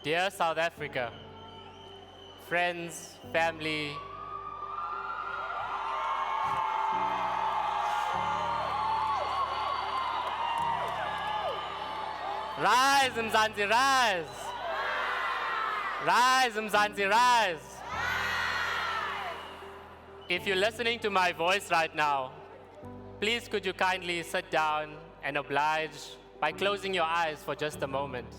Dear South Africa, friends, family, rise Mzansi, rise! Rise Mzansi, rise! If you're listening to my voice right now, please could you kindly sit down and oblige by closing your eyes for just a moment.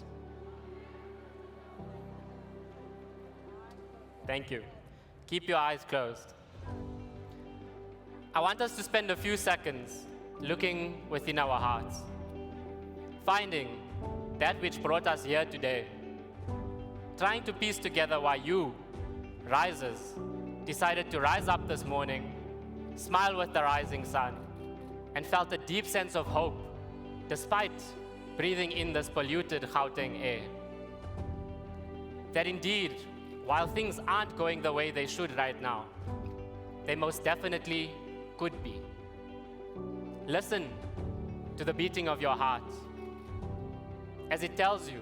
Thank you. Keep your eyes closed. I want us to spend a few seconds looking within our hearts, finding that which brought us here today, trying to piece together why you, risers, decided to rise up this morning, smile with the rising sun, and felt a deep sense of hope despite breathing in this polluted Gauteng air. That indeed, while things aren't going the way they should right now, they most definitely could be. Listen to the beating of your heart as it tells you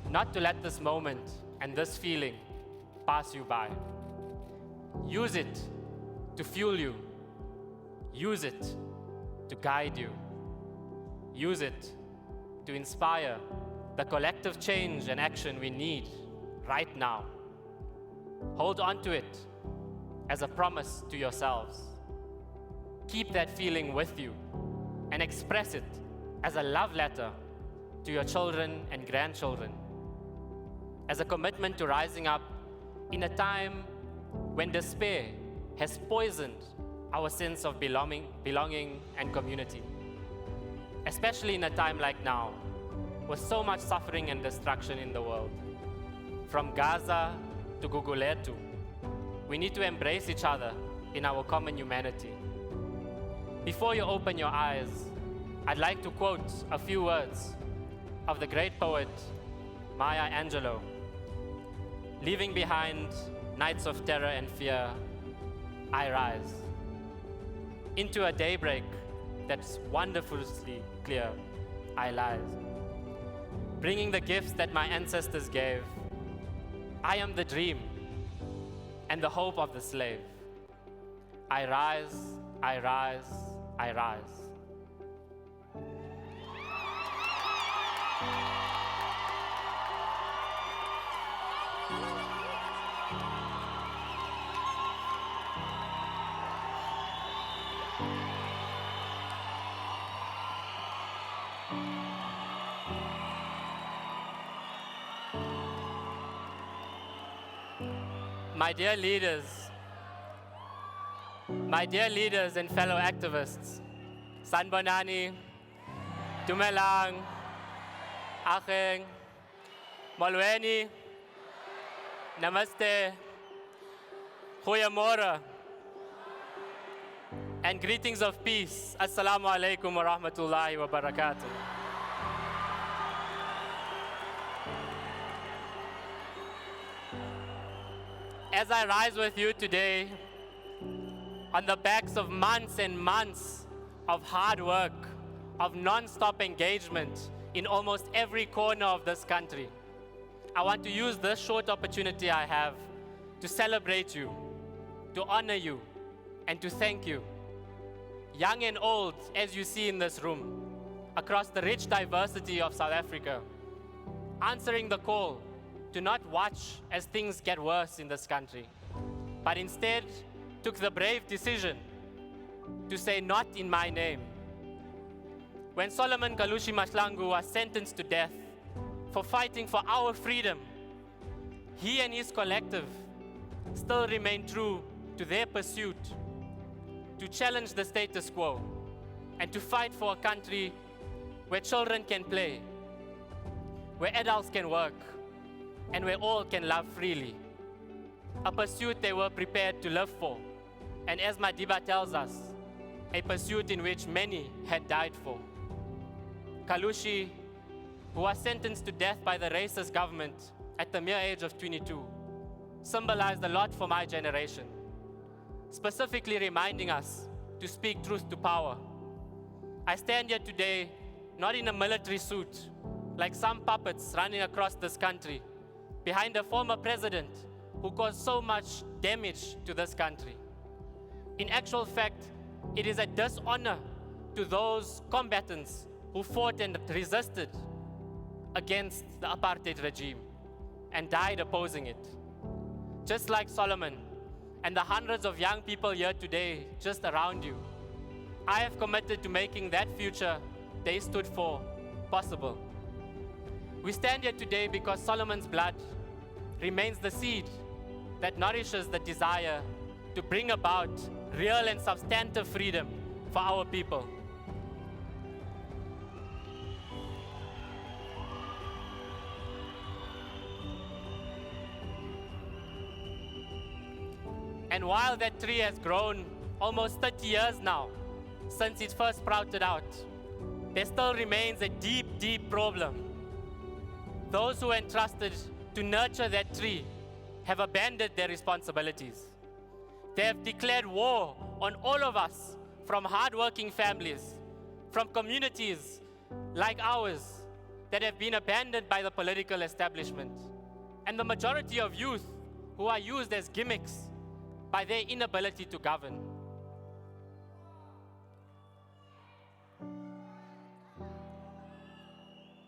not to let this moment and this feeling pass you by. Use it to fuel you. Use it to guide you. Use it to inspire the collective change and action we need right now. Hold on to it as a promise to yourselves. Keep that feeling with you and express it as a love letter to your children and grandchildren, as a commitment to rising up in a time when despair has poisoned our sense of belonging and community. Especially in a time like now, with so much suffering and destruction in the world. From Gaza to Guguletu, we need to embrace each other in our common humanity. Before you open your eyes, I'd like to quote a few words of the great poet Maya Angelou. Leaving behind nights of terror and fear, I rise. Into a daybreak that's wonderfully clear, I rise. Bringing the gifts that my ancestors gave, I am the dream and the hope of the slave. I rise, I rise, I rise. My dear leaders and fellow activists, Sanbonani, Dumelang, Acheng, Molweni, Namaste, Goeiemorgen, and greetings of peace. Assalamu alaikum wa rahmatullahi wa barakatuh. As I rise with you today, on the backs of months and months of hard work, of non-stop engagement in almost every corner of this country, I want to use this short opportunity I have to celebrate you, to honor you, and to thank you. Young and old, as you see in this room, across the rich diversity of South Africa, answering the call to not watch as things get worse in this country, but instead took the brave decision to say, "Not in my name." When Solomon Kalushi Mahlangu was sentenced to death for fighting for our freedom, he and his collective still remained true to their pursuit to challenge the status quo and to fight for a country where children can play, where adults can work, and where all can love freely. A pursuit they were prepared to live for, and as Madiba tells us, a pursuit in which many had died for. Kalushi, who was sentenced to death by the racist government at the mere age of 22, symbolized a lot for my generation, specifically reminding us to speak truth to power. I stand here today not in a military suit, like some puppets running across this country, behind a former president who caused so much damage to this country. In actual fact, it is a dishonor to those combatants who fought and resisted against the apartheid regime and died opposing it. Just like Solomon and the hundreds of young people here today just around you, I have committed to making that future they stood for possible. We stand here today because Solomon's blood remains the seed that nourishes the desire to bring about real and substantive freedom for our people. And while that tree has grown almost 30 years now since it first sprouted out, there still remains a deep, deep problem. Those who were entrusted to nurture that tree have abandoned their responsibilities. They have declared war on all of us, from hardworking families, from communities like ours that have been abandoned by the political establishment, and the majority of youth who are used as gimmicks by their inability to govern.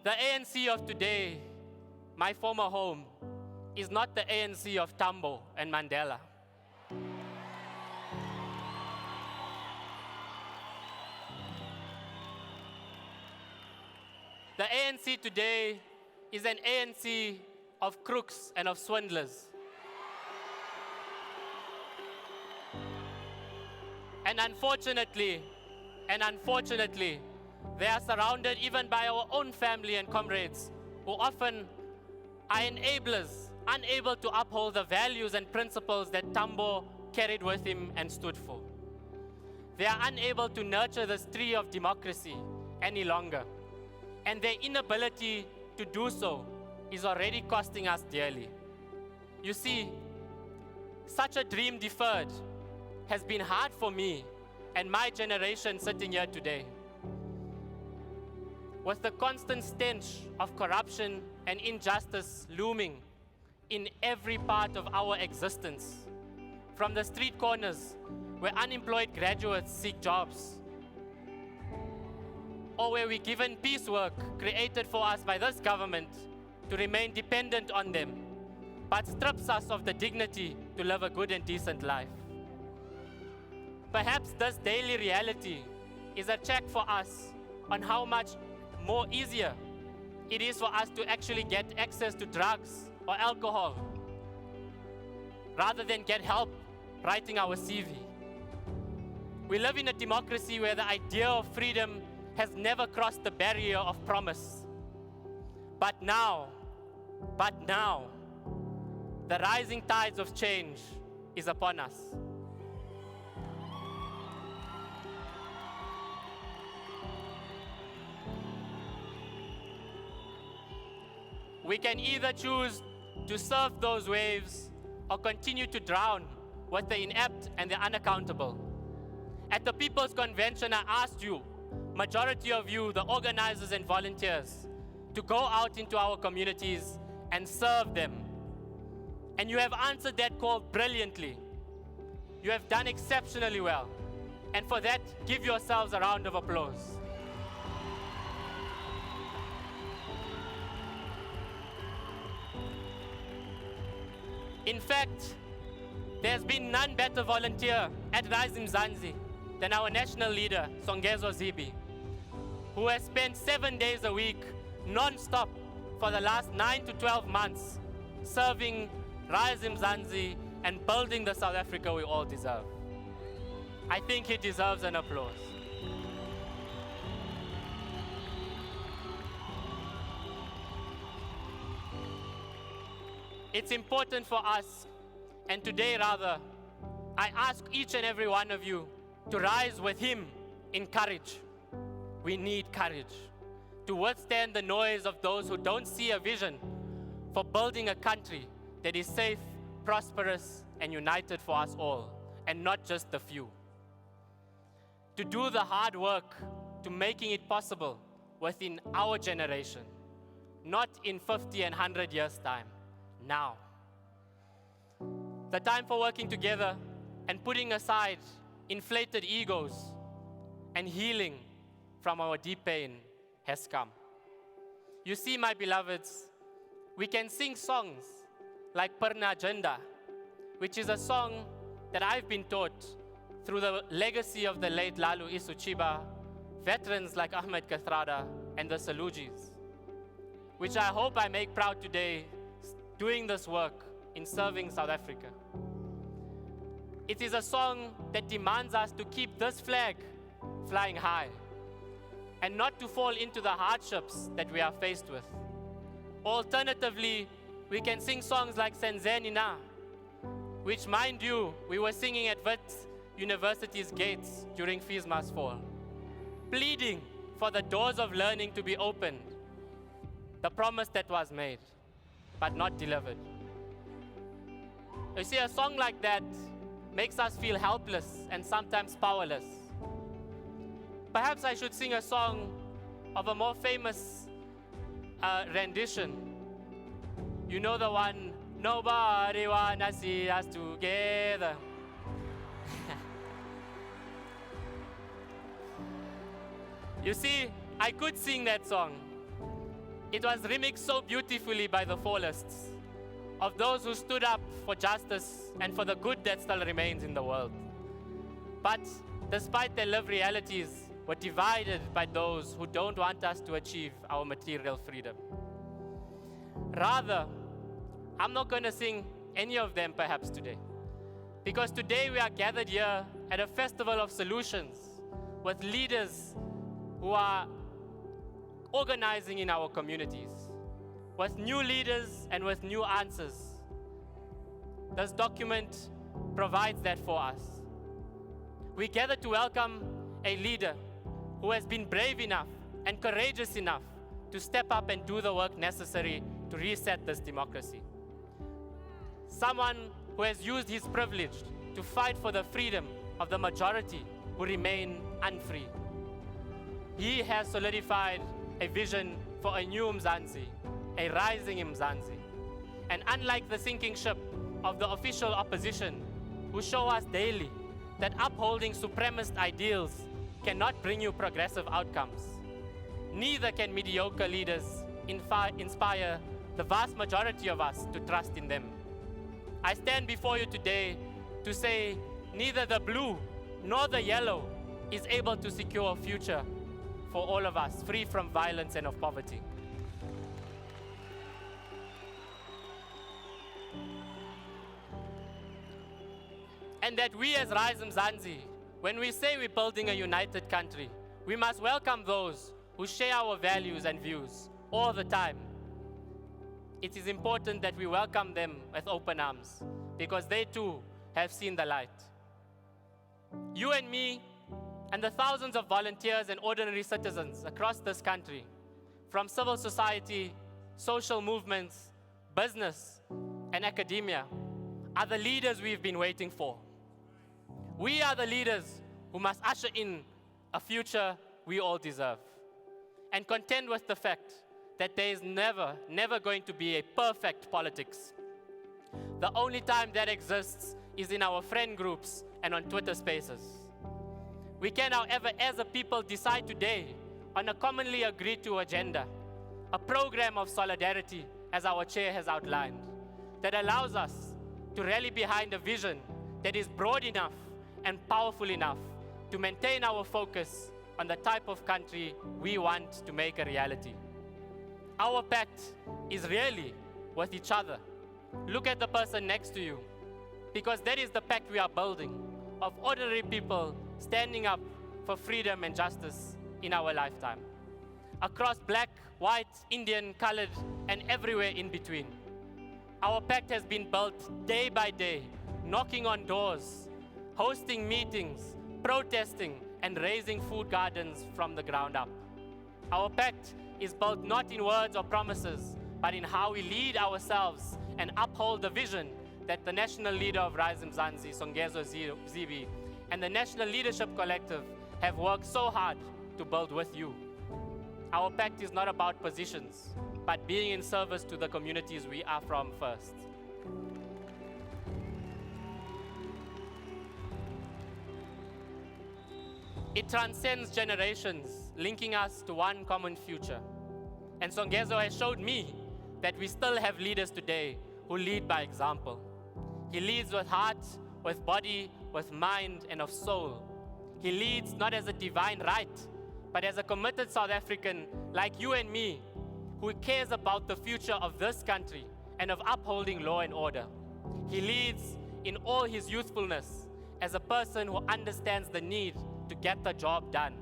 The ANC of today, my former home, is not the ANC of Tambo and Mandela. The ANC today is an ANC of crooks and of swindlers. And unfortunately, they are surrounded even by our own family and comrades who often are enablers, unable to uphold the values and principles that Tambo carried with him and stood for. They are unable to nurture this tree of democracy any longer. And their inability to do so is already costing us dearly. You see, such a dream deferred has been hard for me and my generation sitting here today. With the constant stench of corruption and injustice looming in every part of our existence, from the street corners where unemployed graduates seek jobs, or where we're given piecework created for us by this government to remain dependent on them, but strips us of the dignity to live a good and decent life. Perhaps this daily reality is a check for us on how much more easier it is for us to actually get access to drugs or alcohol, rather than get help writing our CV. We live in a democracy where the idea of freedom has never crossed the barrier of promise. But now, the rising tides of change is upon us. We can either choose to surf those waves or continue to drown with the inept and the unaccountable. At the People's Convention, I asked you, majority of you, the organizers and volunteers, to go out into our communities and serve them. And you have answered that call brilliantly. You have done exceptionally well. And for that, give yourselves a round of applause. In fact, there's been none better volunteer at RISE Mzansi than our national leader, Songezo Zibi, who has spent 7 days a week, non-stop, for the last 9 to 12 months, serving RISE Mzansi and building the South Africa we all deserve. I think he deserves an applause. It's important for us, and today rather, I ask each and every one of you to rise with him in courage. We need courage to withstand the noise of those who don't see a vision for building a country that is safe, prosperous, and united for us all, and not just the few. To do the hard work to making it possible within our generation, not in 50 and 100 years' time. now. The time for working together and putting aside inflated egos and healing from our deep pain has come. You see, my beloveds, we can sing songs like Perna Janda, which is a song that I've been taught through the legacy of the late Lalu Isuchiba, veterans like Ahmed Kathrada and the Salujis, which I hope I make proud today doing this work in serving South Africa. It is a song that demands us to keep this flag flying high and not to fall into the hardships that we are faced with. Alternatively, we can sing songs like Senzeni Na, which, mind you, we were singing at Wits University's gates during FISMA's fall, pleading for the doors of learning to be opened, the promise that was made, but not delivered. You see, a song like that makes us feel helpless and sometimes powerless. Perhaps I should sing a song of a more famous rendition. You know the one, nobody wanna see us together. You see, I could sing that song. It was remixed so beautifully by the fallists, of those who stood up for justice and for the good that still remains in the world. But despite their lived realities, were divided by those who don't want us to achieve our material freedom. Rather, I'm not going to sing any of them perhaps today, because today we are gathered here at a festival of solutions with leaders who are organizing in our communities, with new leaders and with new answers. This document provides that for us. We gather to welcome a leader who has been brave enough and courageous enough to step up and do the work necessary to reset this democracy. Someone who has used his privilege to fight for the freedom of the majority who remain unfree. He has solidified a vision for a new Mzansi, a rising Mzansi. And unlike the sinking ship of the official opposition, who show us daily that upholding supremacist ideals cannot bring you progressive outcomes, neither can mediocre leaders inspire the vast majority of us to trust in them. I stand before you today to say neither the blue nor the yellow is able to secure a future for all of us, free from violence and of poverty. And that we as RISE Mzansi, when we say we're building a united country, we must welcome those who share our values and views all the time. It is important that we welcome them with open arms, because they too have seen the light. You and me and the thousands of volunteers and ordinary citizens across this country, from civil society, social movements, business, and academia, are the leaders we've been waiting for. We are the leaders who must usher in a future we all deserve, and contend with the fact that there is never going to be a perfect politics. The only time that exists is in our friend groups and on Twitter Spaces. We can, however, as a people, decide today on a commonly agreed to agenda, a program of solidarity, as our chair has outlined, that allows us to rally behind a vision that is broad enough and powerful enough to maintain our focus on the type of country we want to make a reality. Our pact is really with each other. Look at the person next to you, because that is the pact we are building, of ordinary people standing up for freedom and justice in our lifetime. Across black, white, Indian, colored, and everywhere in between. Our pact has been built day by day, knocking on doors, hosting meetings, protesting, and raising food gardens from the ground up. Our pact is built not in words or promises, but in how we lead ourselves and uphold the vision that the national leader of RISE Mzansi, Songezo Zibi, and the National Leadership Collective have worked so hard to build with you. Our pact is not about positions, but being in service to the communities we are from first. It transcends generations, linking us to one common future. And Songezo has showed me that we still have leaders today who lead by example. He leads with heart, with body, with mind, and of soul. He leads not as a divine right, but as a committed South African like you and me, who cares about the future of this country and of upholding law and order. He leads in all his youthfulness as a person who understands the need to get the job done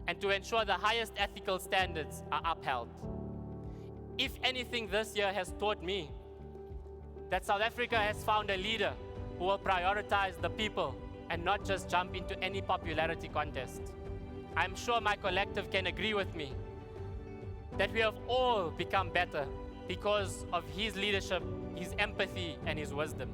and to ensure the highest ethical standards are upheld. If anything this year has taught me, that South Africa has found a leader who will prioritize the people and not just jump into any popularity contest. I'm sure my collective can agree with me that we have all become better because of his leadership, his empathy, and his wisdom.